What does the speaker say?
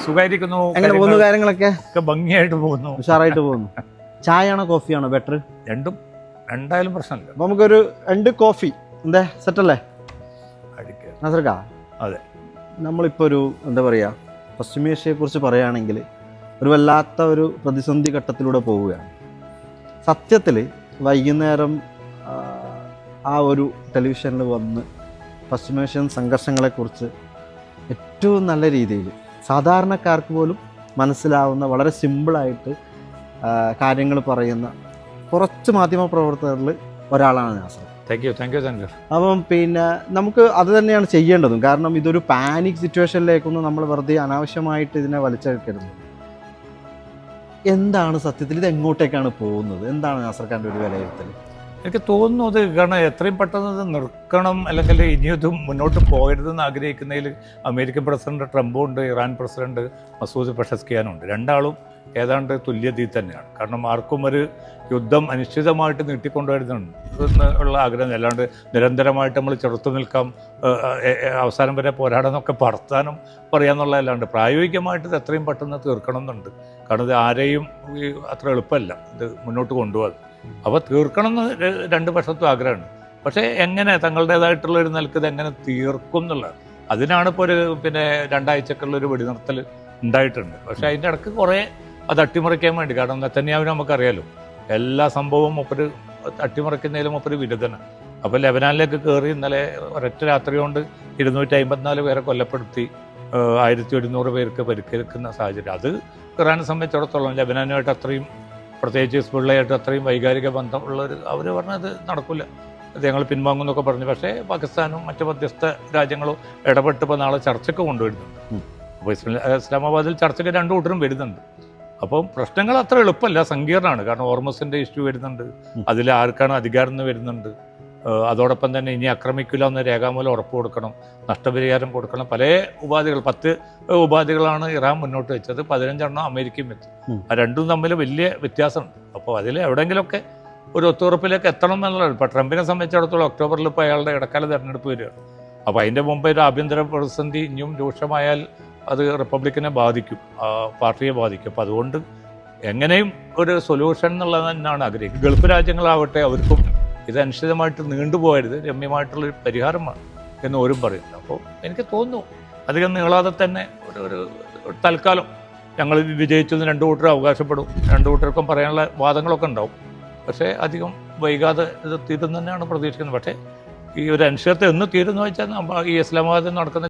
സുഖമായിരിക്കുന്നു. എങ്ങനെ പോകുന്നു കാര്യങ്ങളൊക്കെ? ഭംഗിയായിട്ട് പോകുന്നു, ഉഷാറായിട്ട് പോകുന്നു. ചായയാണോ കോഫിയാണോ ബെറ്റർ? രണ്ടായാലും പ്രശ്നമില്ല. അപ്പൊ നമുക്കൊരു 2 കോഫി എന്താ സെറ്റല്ലേ നാസർക്ക? അതെ, നമ്മളിപ്പോൾ ഒരു എന്താ പറയുക, പശ്ചിമേഷ്യയെ കുറിച്ച് പറയുകയാണെങ്കിൽ ഒരു വല്ലാത്ത ഒരു പ്രതിസന്ധി ഘട്ടത്തിലൂടെ പോവുകയാണ്. സത്യത്തിൽ വൈകുന്നേരം ആ ഒരു ടെലിവിഷനിൽ വന്ന് പശ്ചിമേഷ്യൻ സംഘർഷങ്ങളെക്കുറിച്ച് ഏറ്റവും നല്ല രീതിയിൽ സാധാരണക്കാർക്ക് പോലും മനസ്സിലാവുന്ന വളരെ സിമ്പിളായിട്ട് കാര്യങ്ങൾ പറയുന്ന കുറച്ച് മാധ്യമപ്രവർത്തകരിൽ ഒരാളാണ് നാസർ. Thank you. അപ്പം പിന്നെ നമുക്ക് അത് തന്നെയാണ് ചെയ്യേണ്ടതും. കാരണം ഇതൊരു പാനിക് സിറ്റുവേഷനിലേക്കൊന്നും നമ്മൾ വെറുതെ അനാവശ്യമായിട്ട് ഇതിനെ വലിച്ചെടുക്കരുത്. എന്താണ് സത്യത്തിൽ ഇത് എങ്ങോട്ടേക്കാണ് പോകുന്നത്? എന്താണ് നാസർഖാൻ്റെ ഒരു വിലയിരുത്തൽ? എനിക്ക് തോന്നുന്നു അത് കാരണം എത്രയും പെട്ടെന്ന് ഇത് നിർക്കണം, അല്ലെങ്കിൽ ഇനിയതും മുന്നോട്ട് പോകരുതെന്ന് ആഗ്രഹിക്കുന്നതിൽ അമേരിക്കൻ പ്രസിഡന്റ് ട്രംപും ഉണ്ട്, ഇറാൻ പ്രസിഡന്റ് മസൂദ് പെഷസ്കിയാനുണ്ട്. രണ്ടാളും ഏതാണ്ട് തുല്യതയിൽ തന്നെയാണ്. കാരണം ആർക്കും ഒരു യുദ്ധം അനിശ്ചിതമായിട്ട് നീട്ടിക്കൊണ്ടുവരുന്നുണ്ട് ഉള്ള ആഗ്രഹം, അല്ലാണ്ട് നിരന്തരമായിട്ട് നമ്മൾ ചെറുത്തു നിൽക്കാം, അവസാനം വരെ പോരാടാന്നൊക്കെ പറത്താനും പറയാന്നുള്ളതല്ലാണ്ട് പ്രായോഗികമായിട്ട് ഇത് എത്രയും പെട്ടെന്ന് തീർക്കണം എന്നുണ്ട്. കാരണം ഇത് ആരെയും അത്ര എളുപ്പമല്ല ഇത് മുന്നോട്ട് കൊണ്ടുപോകാൻ. അപ്പോൾ തീർക്കണം എന്ന് രണ്ട് പക്ഷത്തും ആഗ്രഹമുണ്ട്. പക്ഷേ എങ്ങനെ തങ്ങളുടേതായിട്ടുള്ളൊരു നിലക്ക് ഇത് എങ്ങനെ തീർക്കും എന്നുള്ളത്, അതിനാണ് ഇപ്പോൾ ഒരു 2 ആഴ്ചക്കുള്ളൊരു വെടിനിർത്തൽ ഉണ്ടായിട്ടുണ്ട്. പക്ഷേ അതിൻ്റെ ഇടയ്ക്ക് കുറേ അത് അട്ടിമറിക്കാൻ വേണ്ടി, കാരണം നെതന്യാഹുവിനെ നമുക്കറിയാലോ, എല്ലാ സംഭവവും ഒപ്പര് അട്ടിമറിക്കുന്നതിലും ഒപ്പര് വിരുദ്ധനാണ്. അപ്പോൾ ലെബനാനിലേക്ക് കയറി ഇന്നലെ ഒരൊറ്റ രാത്രി കൊണ്ട് 254 പേരെ കൊല്ലപ്പെടുത്തി, 1100 പേർക്ക് പരിക്കേൽക്കുന്ന സാഹചര്യം. അത് ഇറാനെ സംബന്ധിച്ചിടത്തോളം ലെബനാനുമായിട്ട് അത്രയും, പ്രത്യേകിച്ച് ഹിസ്ബുള്ളയായിട്ട് അത്രയും വൈകാരിക ബന്ധമുള്ളവർ, അവർ പറഞ്ഞത് നടക്കില്ല, ഞങ്ങൾ പിൻവാങ്ങുന്നൊക്കെ പറഞ്ഞു. പക്ഷേ പാകിസ്ഥാനും മറ്റ് മധ്യസ്ഥ രാജ്യങ്ങളും ഇടപെട്ട് ഇപ്പോൾ നാളെ ചർച്ചയ്ക്ക് കൊണ്ടുവരുന്നുണ്ട്. അപ്പോൾ ഇസ്ലാമാബാദിൽ ചർച്ചയ്ക്ക് 2 കൂട്ടരും വരുന്നുണ്ട്. അപ്പം പ്രശ്നങ്ങൾ അത്ര എളുപ്പമല്ല, സങ്കീർണമാണ്. കാരണം ഹോർമസിൻ്റെ ഇഷ്യൂ വരുന്നുണ്ട്, അതിൽ ആർക്കാണ് അധികാരം എന്ന് വരുന്നുണ്ട്. അതോടൊപ്പം തന്നെ ഇനി ആക്രമിക്കില്ല എന്ന് രേഖാമൂലം ഉറപ്പ് കൊടുക്കണം, നഷ്ടപരിഹാരം കൊടുക്കണം, പല ഉപാധികൾ, 10 ഉപാധികളാണ് ഇറാൻ മുന്നോട്ട് വെച്ചത്, 15 അമേരിക്കയും വെച്ചു. ആ രണ്ടും തമ്മിൽ വലിയ വ്യത്യാസമുണ്ട്. അപ്പോൾ അതിൽ എവിടെയെങ്കിലുമൊക്കെ ഒരു ഒത്തുറപ്പിലേക്ക് എത്തണം എന്നുള്ളത്. ഇപ്പോൾ ട്രംപിനെ സംബന്ധിച്ചിടത്തോളം ഒക്ടോബറിൽ ഇപ്പോൾ അയാളുടെ ഇടക്കാല തെരഞ്ഞെടുപ്പ് വരികയാണ്. അപ്പോൾ അതിൻ്റെ മുമ്പ് ഒരു ആഭ്യന്തര പ്രതിസന്ധി ഇനിയും രൂക്ഷമായാൽ അത് റിപ്പബ്ലിക്കിനെ ബാധിക്കും, പാർട്ടിയെ ബാധിക്കും. അപ്പോൾ അതുകൊണ്ട് എങ്ങനെയും ഒരു സൊല്യൂഷൻ എന്നുള്ളത് തന്നെയാണ് ആഗ്രഹിക്കുന്നത്. ഗൾഫ് രാജ്യങ്ങളാവട്ടെ, അവർക്കും ഇത് അനിശ്ചിതമായിട്ട് നീണ്ടുപോകരുത്, രമ്യമായിട്ടുള്ളൊരു പരിഹാരമാണ് എന്ന് ഓരും പറയുന്നത്. അപ്പോൾ എനിക്ക് തോന്നുന്നു അധികം നീളാതെ തന്നെ ഒരു തൽക്കാലം ഞങ്ങൾ വിജയിച്ചെന്ന് 2 കൂട്ടർ അവകാശപ്പെടും, 2 കൂട്ടർക്കും പറയാനുള്ള വാദങ്ങളൊക്കെ ഉണ്ടാവും. പക്ഷേ അധികം വൈകാതെ ഇത് തീരും തന്നെയാണ് പ്രതീക്ഷിക്കുന്നത്. പക്ഷേ ഈ ഒരു അനിശ്ചിതത്വം എന്ന് തീരുന്നു വെച്ചാൽ ഈ ഇസ്ലാമാബാദിൽ നടക്കുന്ന